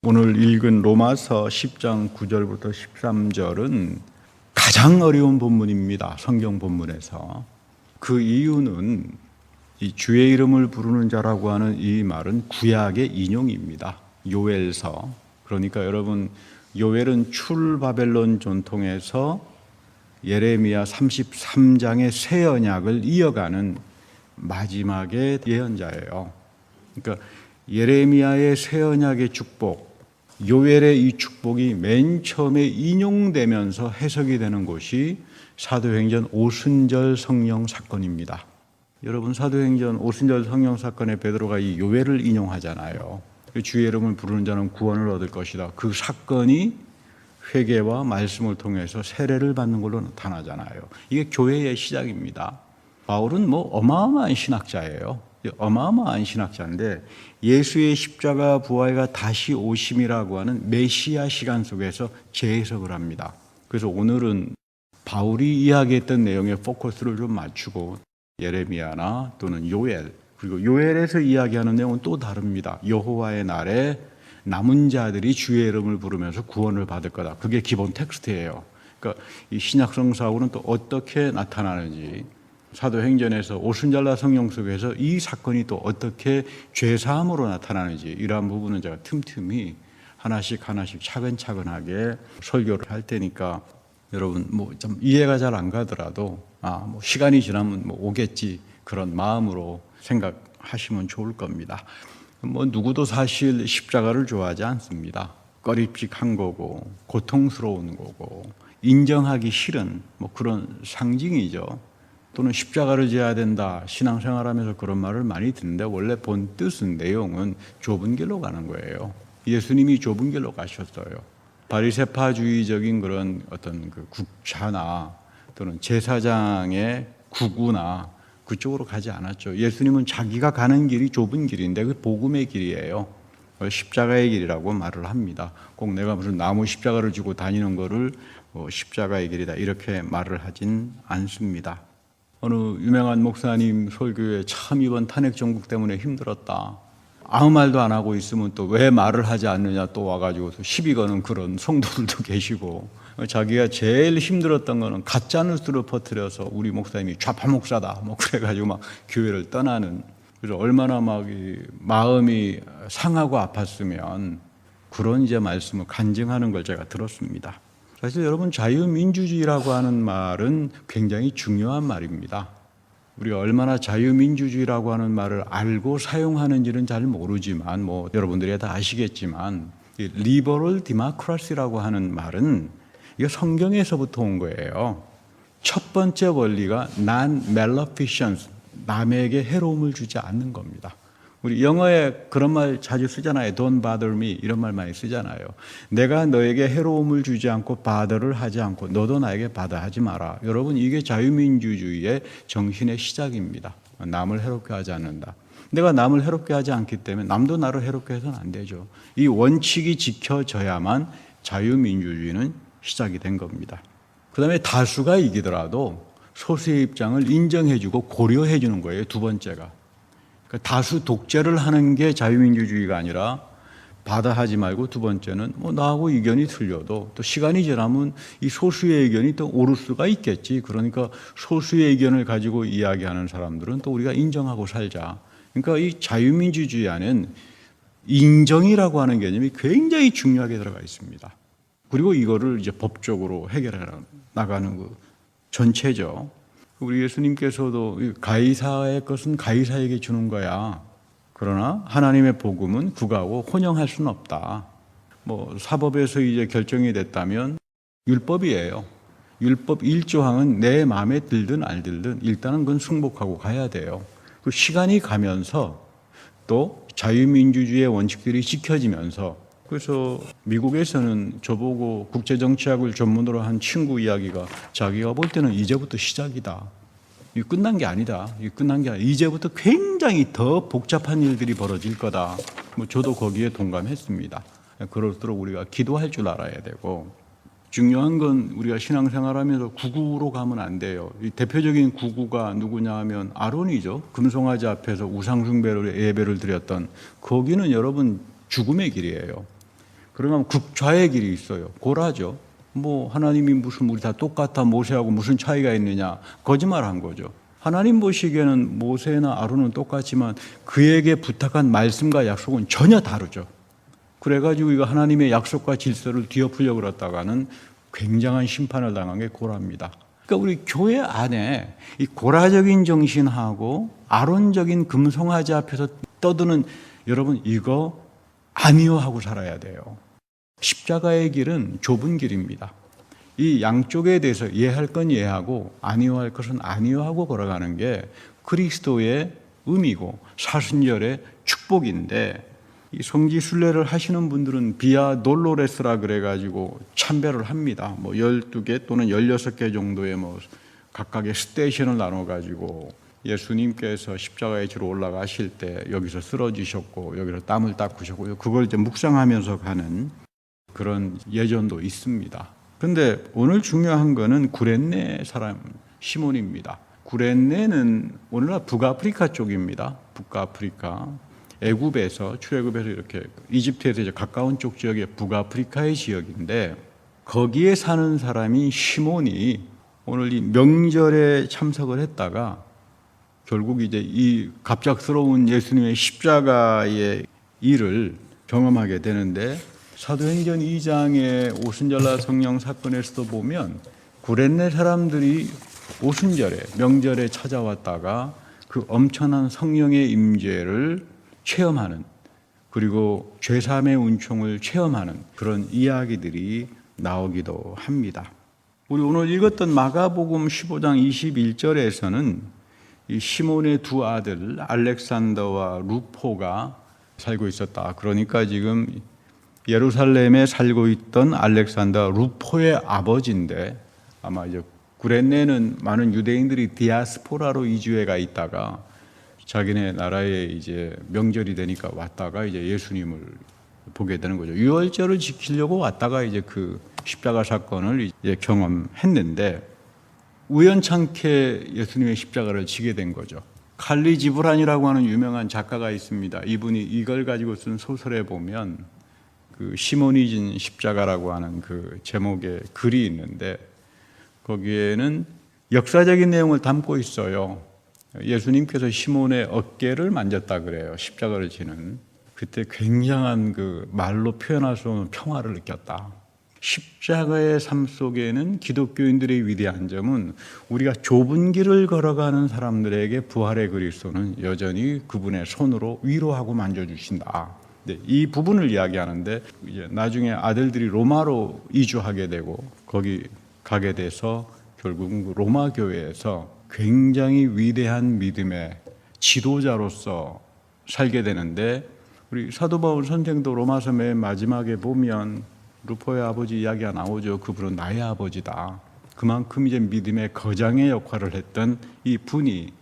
오늘 읽은 로마서 10장 9절부터 13절은 가장 어려운 본문입니다. 성경 본문에서. 그 이유는 이 주의 이름을 부르는 자라고 하는 이 말은 구약의 인용입니다. 요엘서. 그러니까 여러분, 요엘은 출바벨론 전통에서 예레미야 33장의 새 언약을 이어가는 마지막의 예언자예요. 그러니까 예레미야의 새 언약의 축복, 요엘의 이 축복이 맨 처음에 인용되면서 해석이 되는 곳이 사도행전 오순절 성령 사건입니다. 여러분, 사도행전 오순절 성령 사건에 베드로가 이 요엘을 인용하잖아요. 주의 이름을 부르는 자는 구원을 얻을 것이다. 그 사건이 회개와 말씀을 통해서 세례를 받는 걸로 나타나잖아요. 이게 교회의 시작입니다. 바울은 어마어마한 신학자예요. 어마어마한 신학자인데 예수의 십자가 부활과 다시 오심이라고 하는 메시아 시간 속에서 재해석을 합니다. 그래서 오늘은 바울이 이야기했던 내용에 포커스를 좀 맞추고 예레미야나 또는 요엘, 그리고 요엘에서 이야기하는 내용은 또 다릅니다. 여호와의 날에 남은 자들이 주의 이름을 부르면서 구원을 받을 거다. 그게 기본 텍스트예요. 그러니까 이 신약 성사학은 또 어떻게 나타나는지, 사도행전에서 오순절날 성령 속에서 이 사건이 또 어떻게 죄사함으로 나타나는지, 이러한 부분은 제가 틈틈이 하나씩 차근차근하게 설교를 할 테니까 여러분 좀 이해가 잘 안 가더라도 시간이 지나면 오겠지, 그런 마음으로 생각하시면 좋을 겁니다. 누구도 사실 십자가를 좋아하지 않습니다. 꺼립직한 거고 고통스러운 거고 인정하기 싫은 그런 상징이죠. 또는 십자가를 져야 된다, 신앙생활하면서 그런 말을 많이 듣는데 원래 본 뜻은, 내용은 좁은 길로 가는 거예요. 예수님이 좁은 길로 가셨어요. 바리새파주의적인 그런 어떤 그 국차나 또는 제사장의 구구나 그쪽으로 가지 않았죠. 예수님은 자기가 가는 길이 좁은 길인데 그 복음의 길이에요. 십자가의 길이라고 말을 합니다. 꼭 내가 무슨 나무 십자가를 지고 다니는 거를 십자가의 길이다 이렇게 말을 하진 않습니다. 어느 유명한 목사님 설교에 참 이번 탄핵 정국 때문에 힘들었다, 아무 말도 안 하고 있으면 또 왜 말을 하지 않느냐 또 와가지고 시비 거는 그런 성도들도 계시고, 자기가 제일 힘들었던 거는 가짜 뉴스를 퍼뜨려서 우리 목사님이 좌파 목사다 그래가지고 막 교회를 떠나는, 그래서 얼마나 마음이 상하고 아팠으면 그런 이제 말씀을 간증하는 걸 제가 들었습니다. 사실 여러분, 자유민주주의라고 하는 말은 굉장히 중요한 말입니다. 우리가 얼마나 자유민주주의라고 하는 말을 알고 사용하는지는 잘 모르지만 여러분들이 다 아시겠지만 리버럴 디모크라시라고 하는 말은 이거 성경에서부터 온 거예요. 첫 번째 원리가 non-maleficence, 남에게 해로움을 주지 않는 겁니다. 우리 영어에 그런 말 자주 쓰잖아요. Don't bother me, 이런 말 많이 쓰잖아요. 내가 너에게 해로움을 주지 않고 바더를 하지 않고 너도 나에게 바더하지 마라. 여러분, 이게 자유민주주의의 정신의 시작입니다. 남을 해롭게 하지 않는다. 내가 남을 해롭게 하지 않기 때문에 남도 나를 해롭게 해서는 안 되죠. 이 원칙이 지켜져야만 자유민주주의는 시작이 된 겁니다. 그 다음에 다수가 이기더라도 소수의 입장을 인정해주고 고려해주는 거예요. 두 번째가. 그러니까 다수 독재를 하는 게 자유민주주의가 아니라 받아하지 말고, 두 번째는 나하고 의견이 틀려도 또 시간이 지나면 이 소수의 의견이 또 오를 수가 있겠지. 그러니까 소수의 의견을 가지고 이야기하는 사람들은 또 우리가 인정하고 살자. 그러니까 이 자유민주주의 안에는 인정이라고 하는 개념이 굉장히 중요하게 들어가 있습니다. 그리고 이거를 이제 법적으로 해결해 나가는 그 전체죠. 우리 예수님께서도 가이사의 것은 가이사에게 주는 거야. 그러나 하나님의 복음은 국하고 혼용할 수는 없다. 사법에서 이제 결정이 됐다면 율법이에요. 율법 1조항은 내 마음에 들든 안 들든 일단은 그건 승복하고 가야 돼요. 그 시간이 가면서 또 자유민주주의의 원칙들이 지켜지면서, 그래서 미국에서는 저보고 국제정치학을 전문으로 한 친구 이야기가, 자기가 볼 때는 이제부터 시작이다. 이 끝난 게 아니다. 이제부터 굉장히 더 복잡한 일들이 벌어질 거다. 저도 거기에 동감했습니다. 그럴수록 우리가 기도할 줄 알아야 되고, 중요한 건 우리가 신앙생활하면서 구구로 가면 안 돼요. 이 대표적인 구구가 누구냐 하면 아론이죠. 금송아지 앞에서 우상숭배를 예배를 드렸던, 거기는 여러분 죽음의 길이에요. 그러면 극좌의 길이 있어요. 고라죠. 뭐 하나님이 무슨 우리 다 똑같아 모세하고 무슨 차이가 있느냐, 거짓말한 거죠. 하나님 보시기에는 모세나 아론은 똑같지만 그에게 부탁한 말씀과 약속은 전혀 다르죠. 그래가지고 이거 하나님의 약속과 질서를 뒤엎으려고 그랬다가는 굉장한 심판을 당한 게 고라입니다. 그러니까 우리 교회 안에 이 고라적인 정신하고 아론적인 금송아지 앞에서 떠드는 여러분, 이거 아니요 하고 살아야 돼요. 십자가의 길은 좁은 길입니다. 이 양쪽에 대해서 이해할 건 이해하고 아니요 할 것은 아니요 하고 걸어가는 게 그리스도의 의미고 사순절의 축복인데, 이 성지 순례를 하시는 분들은 비아 돌로레스라 그래가지고 참배를 합니다. 뭐 12개 또는 16개 정도의 뭐 각각의 스테이션을 나눠가지고 예수님께서 십자가에 지러 올라가실 때 여기서 쓰러지셨고 여기서 땀을 닦으셨고 그걸 이제 묵상하면서 가는 그런 예전도 있습니다. 그런데 오늘 중요한 거는 구레네 사람 시몬입니다. 구레네는 오늘날 북아프리카 쪽입니다. 북아프리카. 애굽에서 출애굽에서 이렇게 이집트에서 이제 가까운 쪽 지역의 북아프리카의 지역인데, 거기에 사는 사람이 시몬이 오늘 이 명절에 참석을 했다가 결국 이제 이 갑작스러운 예수님의 십자가의 일을 경험하게 되는데, 사도행전 2장의 오순절날 성령 사건에서도 보면 구레네 사람들이 오순절에 명절에 찾아왔다가 그 엄청난 성령의 임재를 체험하는, 그리고 죄사함의 은총을 체험하는 그런 이야기들이 나오기도 합니다. 우리 오늘 읽었던 마가복음 15장 21절에서는 이 시몬의 두 아들 알렉산더와 루포가 살고 있었다. 그러니까 지금 예루살렘에 살고 있던 알렉산더 루포의 아버지인데, 아마 이제 구레네는 많은 유대인들이 디아스포라로 이주해 가 있다가 자기네 나라에 이제 명절이 되니까 왔다가 이제 예수님을 보게 되는 거죠. 유월절을 지키려고 왔다가 이제 그 십자가 사건을 이제 경험했는데 우연찮게 예수님의 십자가를 지게 된 거죠. 칼리 지브란이라고 하는 유명한 작가가 있습니다. 이분이 이걸 가지고 쓴 소설에 보면 그 시몬이 진 십자가라고 하는 그 제목의 글이 있는데, 거기에는 역사적인 내용을 담고 있어요. 예수님께서 시몬의 어깨를 만졌다 그래요. 십자가를 지는. 그때 굉장한 그 말로 표현할 수 없는 평화를 느꼈다. 십자가의 삶 속에는 기독교인들의 위대한 점은 우리가 좁은 길을 걸어가는 사람들에게 부활의 그리스도는 여전히 그분의 손으로 위로하고 만져주신다. 네, 이 부분을 이야기하는데, 이제 나중에 아들들이 로마로 이주하게 되고 거기 가게 돼서 결국 로마 교회에서 굉장히 위대한 믿음의 지도자로서 살게 되는데, 우리 사도 바울 선생도 로마서 맨 마지막에 보면 루포의 아버지 이야기가 나오죠. 그분은 나의 아버지다. 그만큼 이제 믿음의 거장의 역할을 했던 이 분이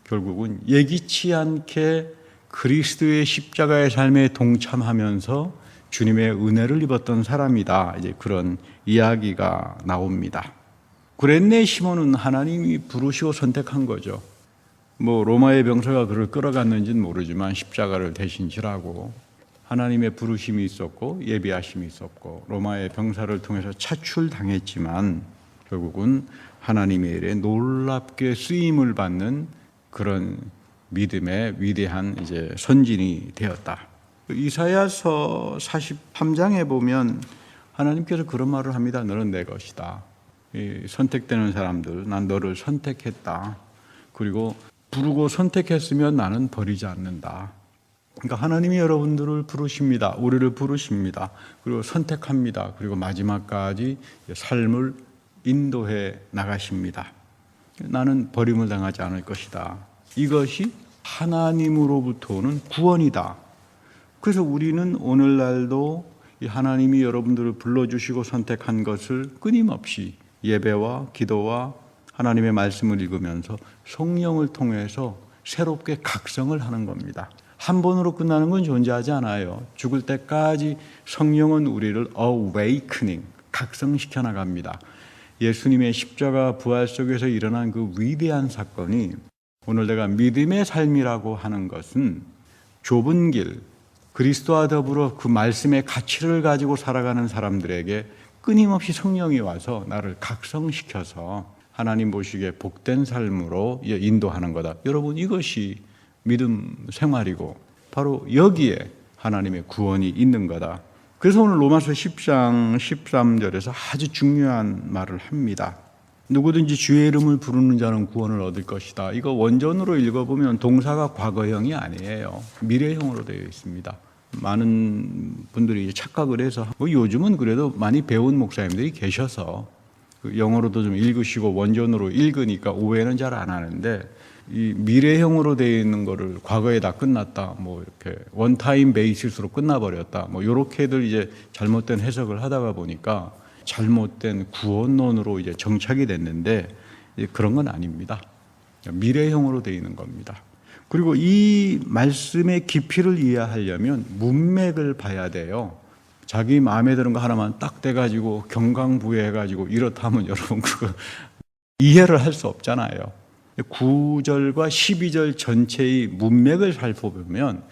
결국은 예기치 않게 그리스도의 십자가의 삶에 동참하면서 주님의 은혜를 입었던 사람이다. 이제 그런 이야기가 나옵니다. 구레네 시몬은 하나님이 부르시고 선택한 거죠. 뭐 로마의 병사가 그를 끌어갔는지는 모르지만 십자가를 대신 지라고 하나님의 부르심이 있었고 예비하심이 있었고 로마의 병사를 통해서 차출당했지만 결국은 하나님의 일에 놀랍게 쓰임을 받는 그런 믿음의 위대한 이제 선진이 되었다. 이사야서 43장에 보면 하나님께서 그런 말을 합니다. 너는 내 것이다. 선택되는 사람들, 난 너를 선택했다. 그리고 부르고 선택했으면 나는 버리지 않는다. 그러니까 하나님이 여러분들을 부르십니다. 우리를 부르십니다. 그리고 선택합니다. 그리고 마지막까지 삶을 인도해 나가십니다. 나는 버림을 당하지 않을 것이다. 이것이 하나님으로부터 오는 구원이다. 그래서 우리는 오늘날도 하나님이 여러분들을 불러주시고 선택한 것을 끊임없이 예배와 기도와 하나님의 말씀을 읽으면서 성령을 통해서 새롭게 각성을 하는 겁니다. 한 번으로 끝나는 건 존재하지 않아요. 죽을 때까지 성령은 우리를 awakening, 각성시켜 나갑니다. 예수님의 십자가 부활 속에서 일어난 그 위대한 사건이 오늘 내가 믿음의 삶이라고 하는 것은 좁은 길, 그리스도와 더불어 그 말씀의 가치를 가지고 살아가는 사람들에게 끊임없이 성령이 와서 나를 각성시켜서 하나님 보시기에 복된 삶으로 인도하는 거다. 여러분, 이것이 믿음 생활이고 바로 여기에 하나님의 구원이 있는 거다. 그래서 오늘 로마서 10장 13절에서 아주 중요한 말을 합니다. 누구든지 주의 이름을 부르는 자는 구원을 얻을 것이다. 이거 원전으로 읽어보면 동사가 과거형이 아니에요. 미래형으로 되어 있습니다. 많은 분들이 착각을 해서 요즘은 그래도 많이 배운 목사님들이 계셔서 영어로도 좀 읽으시고 원전으로 읽으니까 오해는 잘 안 하는데, 이 미래형으로 되어 있는 거를 과거에 다 끝났다, 이렇게 원타임 베이시스로 끝나버렸다, 요렇게들 이제 잘못된 해석을 하다가 보니까 잘못된 구원론으로 이제 정착이 됐는데, 그런 건 아닙니다. 미래형으로 되어 있는 겁니다. 그리고 이 말씀의 깊이를 이해하려면 문맥을 봐야 돼요. 자기 마음에 드는 거 하나만 딱 떼가지고 경강부회해가지고 이렇다 하면 여러분 그거 이해를 할 수 없잖아요. 9절과 12절 전체의 문맥을 살펴보면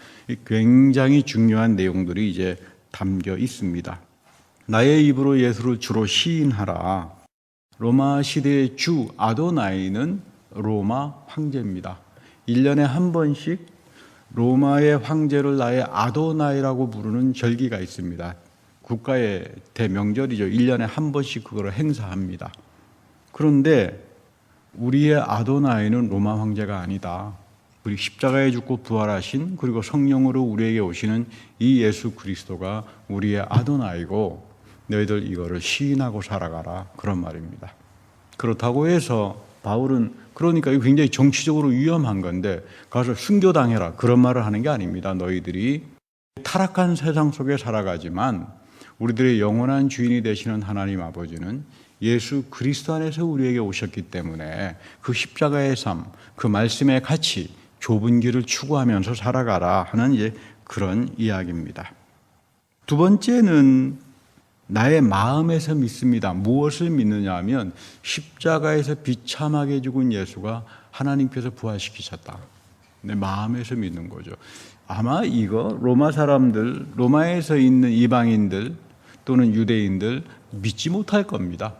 굉장히 중요한 내용들이 이제 담겨 있습니다. 나의 입으로 예수를 주로 시인하라. 로마 시대의 주 아도나이는 로마 황제입니다. 1년에 한 번씩 로마의 황제를 나의 아도나이라고 부르는 절기가 있습니다. 국가의 대명절이죠. 1년에 한 번씩 그걸 행사합니다. 그런데 우리의 아도나이는 로마 황제가 아니다. 우리 십자가에 죽고 부활하신, 그리고 성령으로 우리에게 오시는 이 예수 그리스도가 우리의 아도나이고 너희들 이거를 시인하고 살아가라, 그런 말입니다. 그렇다고 해서 바울은, 그러니까 이거 굉장히 정치적으로 위험한 건데 가서 순교당해라, 그런 말을 하는 게 아닙니다. 너희들이 타락한 세상 속에 살아가지만 우리들의 영원한 주인이 되시는 하나님 아버지는 예수 그리스도 안에서 우리에게 오셨기 때문에 그 십자가의 삶, 그 말씀의 가치, 좁은 길을 추구하면서 살아가라 하는 이제 그런 이야기입니다. 두 번째는 나의 마음에서 믿습니다. 무엇을 믿느냐 하면 십자가에서 비참하게 죽은 예수가 하나님께서 부활시키셨다. 내 마음에서 믿는 거죠. 아마 이거 로마 사람들, 로마에서 있는 이방인들 또는 유대인들 믿지 못할 겁니다.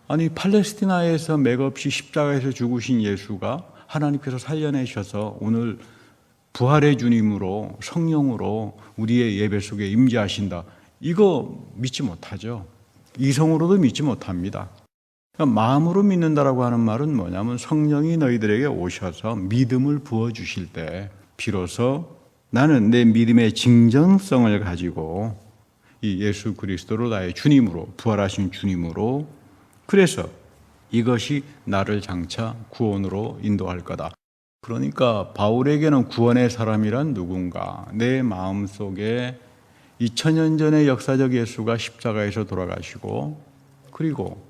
아니, 팔레스티나에서 맥없이 십자가에서 죽으신 예수가 하나님께서 살려내셔서 오늘 부활의 주님으로 성령으로 우리의 예배 속에 임재하신다. 이거 믿지 못하죠. 이성으로도 믿지 못합니다. 그러니까 마음으로 믿는다라고 하는 말은 뭐냐면 성령이 너희들에게 오셔서 믿음을 부어주실 때 비로소 나는 내 믿음의 진정성을 가지고 이 예수 그리스도로 나의 주님으로, 부활하신 주님으로, 그래서 이것이 나를 장차 구원으로 인도할 거다. 그러니까 바울에게는 구원의 사람이란 누군가, 내 마음속에 2000년 전의 역사적 예수가 십자가에서 돌아가시고 그리고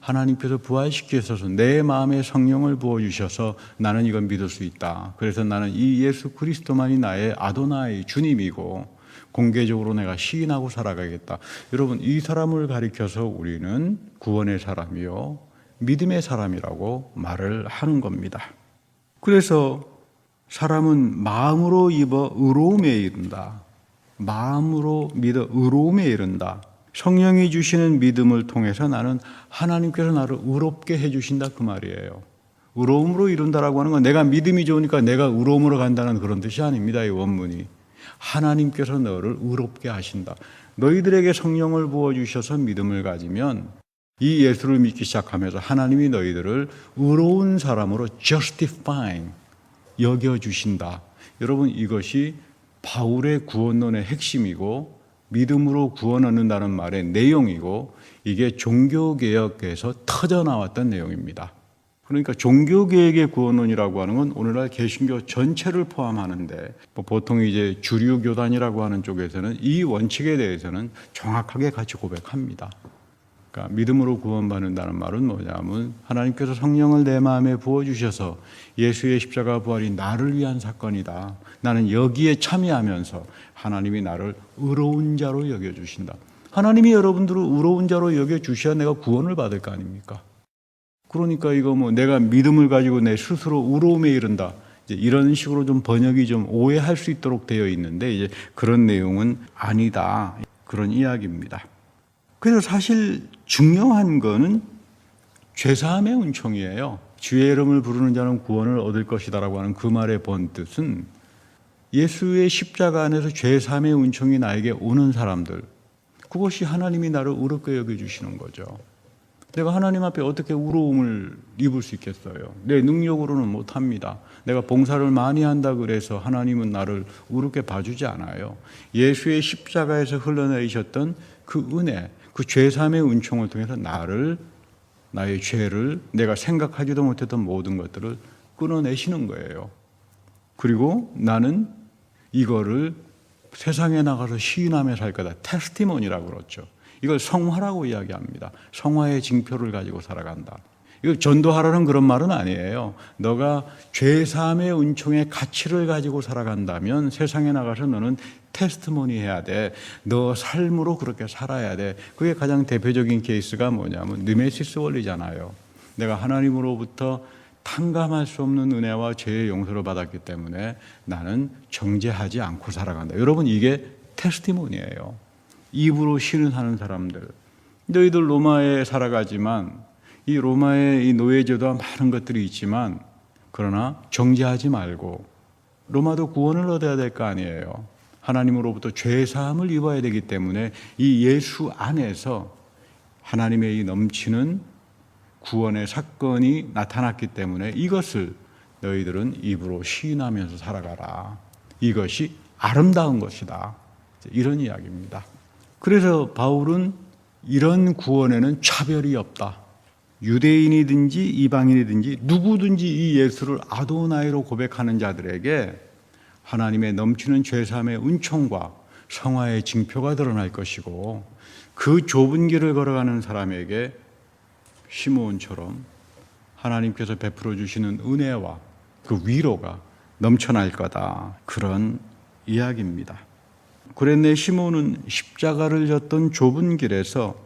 하나님께서 부활시키셔서 내 마음에 성령을 부어주셔서 나는 이건 믿을 수 있다. 그래서 나는 이 예수 그리스도만이 나의 아도나이 주님이고 공개적으로 내가 시인하고 살아가겠다. 여러분, 이 사람을 가리켜서 우리는 구원의 사람이요 믿음의 사람이라고 말을 하는 겁니다. 그래서 사람은 마음으로 입어 의로움에 이른다. 마음으로 믿어 의로움에 이른다. 성령이 주시는 믿음을 통해서 나는 하나님께서 나를 의롭게 해주신다, 그 말이에요. 의로움으로 이룬다라고 하는 건 내가 믿음이 좋으니까 내가 의로움으로 간다는 그런 뜻이 아닙니다. 이 원문이. 하나님께서 너를 의롭게 하신다. 너희들에게 성령을 부어주셔서 믿음을 가지면 이 예수를 믿기 시작하면서 하나님이 너희들을 의로운 사람으로 justifying 여겨주신다. 여러분, 이것이 바울의 구원론의 핵심이고 믿음으로 구원 얻는다는 말의 내용이고 이게 종교개혁에서 터져나왔던 내용입니다. 그러니까 종교개혁의 구원론이라고 하는 건 오늘날 개신교 전체를 포함하는데 보통 이제 주류 교단이라고 하는 쪽에서는 이 원칙에 대해서는 정확하게 같이 고백합니다. 그러니까 믿음으로 구원받는다는 말은 뭐냐면 하나님께서 성령을 내 마음에 부어주셔서 예수의 십자가 부활이 나를 위한 사건이다. 나는 여기에 참여하면서 하나님이 나를 의로운 자로 여겨주신다. 하나님이 여러분들을 의로운 자로 여겨주셔야 내가 구원을 받을 거 아닙니까? 그러니까 이거 내가 믿음을 가지고 내 스스로 의로움에 이른다. 이제 이런 식으로 좀 번역이 좀 오해할 수 있도록 되어 있는데 이제 그런 내용은 아니다. 그런 이야기입니다. 그래서 사실 중요한 거는 죄사함의 은총이에요. 주의 이름을 부르는 자는 구원을 얻을 것이다라고 하는 그 말의 본뜻은 예수의 십자가 안에서 죄사함의 은총이 나에게 오는 사람들, 그것이 하나님이 나를 의롭게 여겨주시는 거죠. 내가 하나님 앞에 어떻게 의로움을 입을 수 있겠어요? 내 능력으로는 못합니다. 내가 봉사를 많이 한다 그래서 하나님은 나를 의롭게 봐주지 않아요. 예수의 십자가에서 흘러내리셨던 그 은혜, 그 죄사함의 은총을 통해서 나의 죄를, 내가 생각하지도 못했던 모든 것들을 끊어내시는 거예요. 그리고 나는 이거를 세상에 나가서 시인하며 살 거다. 테스티모니라고 그러죠. 이걸 성화라고 이야기합니다. 성화의 징표를 가지고 살아간다. 이거 전도하라는 그런 말은 아니에요. 너가 죄사함의 은총의 가치를 가지고 살아간다면 세상에 나가서 너는 테스티모니 해야 돼. 너 삶으로 그렇게 살아야 돼. 그게 가장 대표적인 케이스가 뭐냐면 느메시스 원리잖아요. 내가 하나님으로부터 탕감할 수 없는 은혜와 죄의 용서를 받았기 때문에 나는 정죄하지 않고 살아간다. 여러분, 이게 테스티모니예요. 입으로 신은하는 사람들. 너희들 로마에 살아가지만 이 로마의 이 노예제도와 많은 것들이 있지만 그러나 정죄하지 말고 로마도 구원을 얻어야 될 거 아니에요. 하나님으로부터 죄 사함을 입어야 되기 때문에 이 예수 안에서 하나님의 이 넘치는 구원의 사건이 나타났기 때문에 이것을 너희들은 입으로 시인하면서 살아가라. 이것이 아름다운 것이다. 이런 이야기입니다. 그래서 바울은 이런 구원에는 차별이 없다. 유대인이든지 이방인이든지 누구든지 이 예수를 아도나이로 고백하는 자들에게 하나님의 넘치는 죄사함의 은총과 성화의 징표가 드러날 것이고 그 좁은 길을 걸어가는 사람에게 시므온처럼 하나님께서 베풀어 주시는 은혜와 그 위로가 넘쳐날 거다. 그런 이야기입니다. 구레네 시몬은 십자가를 졌던 좁은 길에서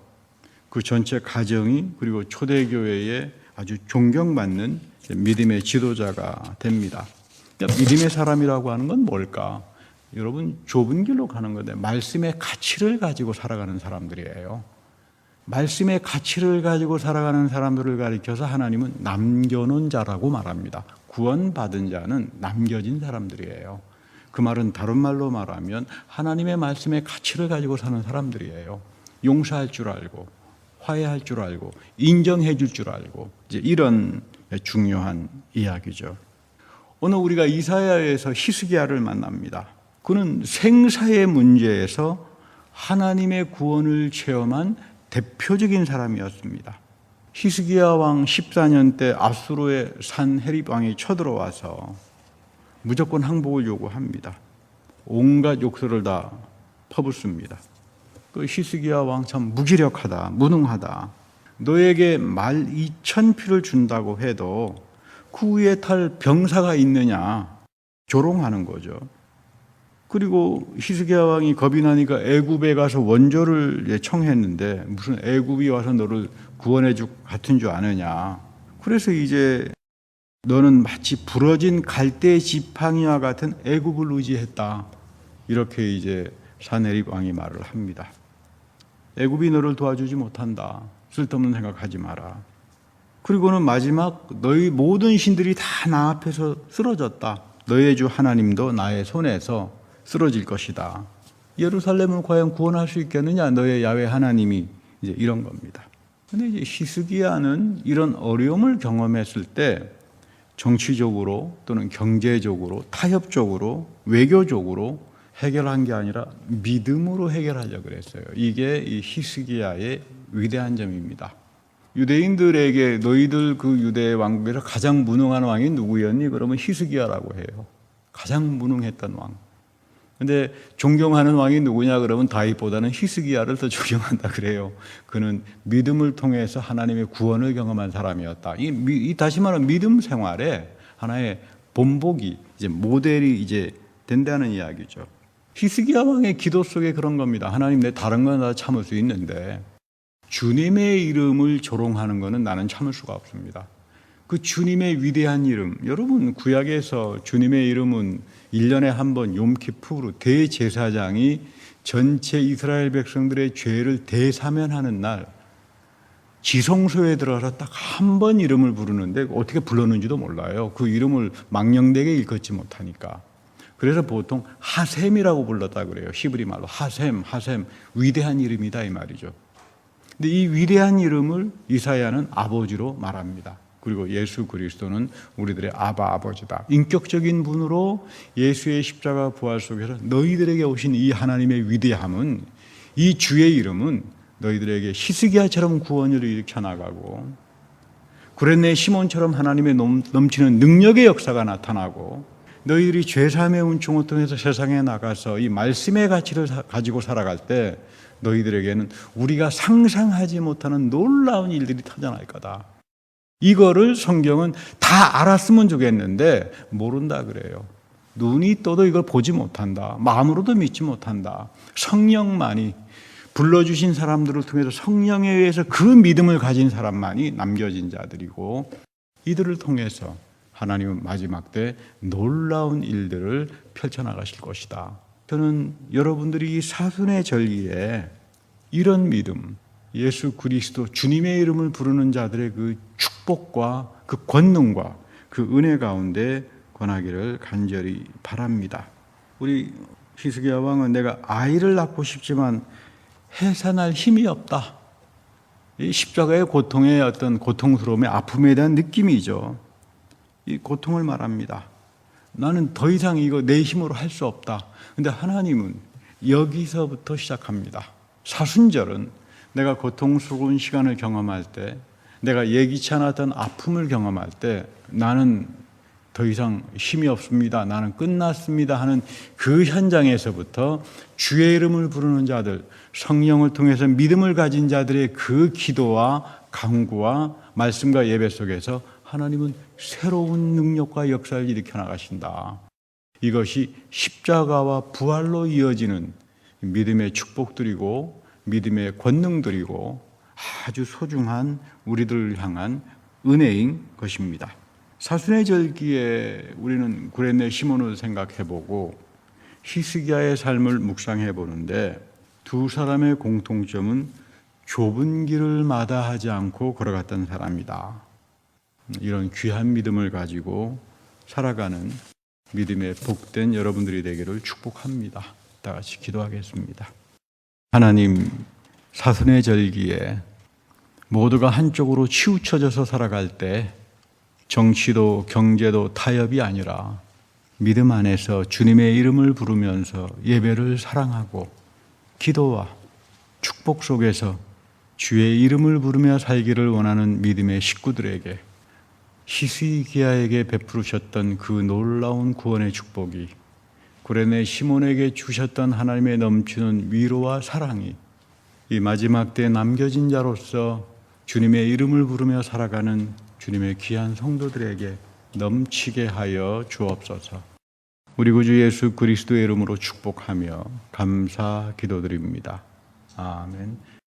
그 전체 가정이 그리고 초대교회에 아주 존경받는 믿음의 지도자가 됩니다. 믿음의 사람이라고 하는 건 뭘까? 여러분, 좁은 길로 가는 건데 말씀의 가치를 가지고 살아가는 사람들이에요. 말씀의 가치를 가지고 살아가는 사람들을 가리켜서 하나님은 남겨놓은 자라고 말합니다. 구원받은 자는 남겨진 사람들이에요. 그 말은 다른 말로 말하면 하나님의 말씀의 가치를 가지고 사는 사람들이에요. 용서할 줄 알고 화해할 줄 알고 인정해 줄 줄 알고 이제 이런 중요한 이야기죠. 오늘 우리가 이사야에서 히스기야를 만납니다. 그는 생사의 문제에서 하나님의 구원을 체험한 대표적인 사람이었습니다. 히스기야 왕 14년 때 아수르의 산헤립 왕이 쳐들어와서 무조건 항복을 요구합니다. 온갖 욕설을 다 퍼붓습니다. 그 히스기야 왕 참 무기력하다, 무능하다. 너에게 말 2,000피를 준다고 해도 그 위에 탈 병사가 있느냐 조롱하는 거죠. 그리고 히스기야 왕이 겁이 나니까 애굽에 가서 원조를 청했는데 무슨 애굽이 와서 너를 구원해 줄 같은 줄 아느냐. 그래서 이제 너는 마치 부러진 갈대 지팡이와 같은 애굽을 의지했다. 이렇게 이제 산헤립 왕이 말을 합니다. 애굽이 너를 도와주지 못한다. 쓸데없는 생각하지 마라. 그리고는 마지막 너희 모든 신들이 다 나 앞에서 쓰러졌다. 너의 주 하나님도 나의 손에서 쓰러질 것이다. 예루살렘을 과연 구원할 수 있겠느냐? 너의 야훼 하나님이 이제 이런 겁니다. 근데 이제 히스기야는 이런 어려움을 경험했을 때 정치적으로 또는 경제적으로 타협적으로 외교적으로 해결한 게 아니라 믿음으로 해결하려고 그랬어요. 이게 이 히스기야의 위대한 점입니다. 유대인들에게 너희들 그 유대 왕국에서 가장 무능한 왕이 누구였니? 그러면 히스기야라고 해요. 가장 무능했던 왕. 근데 존경하는 왕이 누구냐 그러면 다윗보다는 히스기야를 더 존경한다 그래요. 그는 믿음을 통해서 하나님의 구원을 경험한 사람이었다. 다시 말하면 믿음 생활에 하나의 본보기, 이제 모델이 이제 된다는 이야기죠. 히스기야 왕의 기도 속에 그런 겁니다. 하나님, 내 다른 건 다 참을 수 있는데 주님의 이름을 조롱하는 것은 나는 참을 수가 없습니다. 그 주님의 위대한 이름, 여러분 구약에서 주님의 이름은 1년에 한 번 욤키푸르 대제사장이 전체 이스라엘 백성들의 죄를 대사면하는 날 지성소에 들어가서 딱 한 번 이름을 부르는데 어떻게 불렀는지도 몰라요. 그 이름을 망령되게 읽었지 못하니까. 그래서 보통 하셈이라고 불렀다 그래요. 히브리 말로 하셈, 위대한 이름이다 이 말이죠. 근데 이 위대한 이름을 이사야는 아버지로 말합니다. 그리고 예수 그리스도는 우리들의 아버지다. 인격적인 분으로 예수의 십자가 부활 속에서 너희들에게 오신 이 하나님의 위대함은, 이 주의 이름은 너희들에게 히스기야처럼 구원을 일으켜 나가고 구레네 시몬처럼 하나님의 넘치는 능력의 역사가 나타나고 너희들이 죄사함의 은총을 통해서 세상에 나가서 이 말씀의 가치를 가지고 살아갈 때 너희들에게는 우리가 상상하지 못하는 놀라운 일들이 터져날 거다. 이거를 성경은 다 알았으면 좋겠는데 모른다 그래요. 눈이 떠도 이걸 보지 못한다. 마음으로도 믿지 못한다. 성령만이, 불러주신 사람들을 통해서 성령에 의해서 그 믿음을 가진 사람만이 남겨진 자들이고, 이들을 통해서 하나님은 마지막 때 놀라운 일들을 펼쳐나가실 것이다. 저는 여러분들이 이 사순의 절기에 이런 믿음, 예수 그리스도 주님의 이름을 부르는 자들의 그 축복과 그 권능과 그 은혜 가운데 권하기를 간절히 바랍니다. 우리 히스기야 왕은 내가 아이를 낳고 싶지만 해산할 힘이 없다. 이 십자가의 고통의 어떤 고통스러움의 아픔에 대한 느낌이죠. 이 고통을 말합니다. 나는 더 이상 이거 내 힘으로 할 수 없다. 근데 하나님은 여기서부터 시작합니다. 사순절은 내가 고통스러운 시간을 경험할 때, 내가 예기치 않았던 아픔을 경험할 때 나는 더 이상 힘이 없습니다. 나는 끝났습니다 하는 그 현장에서부터 주의 이름을 부르는 자들, 성령을 통해서 믿음을 가진 자들의 그 기도와 간구와 말씀과 예배 속에서 하나님은 새로운 능력과 역사를 일으켜 나가신다. 이것이 십자가와 부활로 이어지는 믿음의 축복들이고 믿음의 권능들이고 아주 소중한 우리들을 향한 은혜인 것입니다. 사순의 절기에 우리는 구레네 시몬을 생각해보고 히스기야의 삶을 묵상해보는데 두 사람의 공통점은 좁은 길을 마다하지 않고 걸어갔던 사람이다. 이런 귀한 믿음을 가지고 살아가는 믿음의 복된 여러분들이 되기를 축복합니다. 다 같이 기도하겠습니다. 하나님, 사순의 절기에 모두가 한쪽으로 치우쳐져서 살아갈 때 정치도 경제도 타협이 아니라 믿음 안에서 주님의 이름을 부르면서 예배를 사랑하고 기도와 축복 속에서 주의 이름을 부르며 살기를 원하는 믿음의 식구들에게 히스기야에게 베푸셨던 그 놀라운 구원의 축복이 구레네 시몬에게 주셨던 하나님의 넘치는 위로와 사랑이 이 마지막 때 남겨진 자로서 주님의 이름을 부르며 살아가는 주님의 귀한 성도들에게 넘치게 하여 주옵소서. 우리 구주 예수 그리스도의 이름으로 축복하며 감사 기도드립니다. 아멘.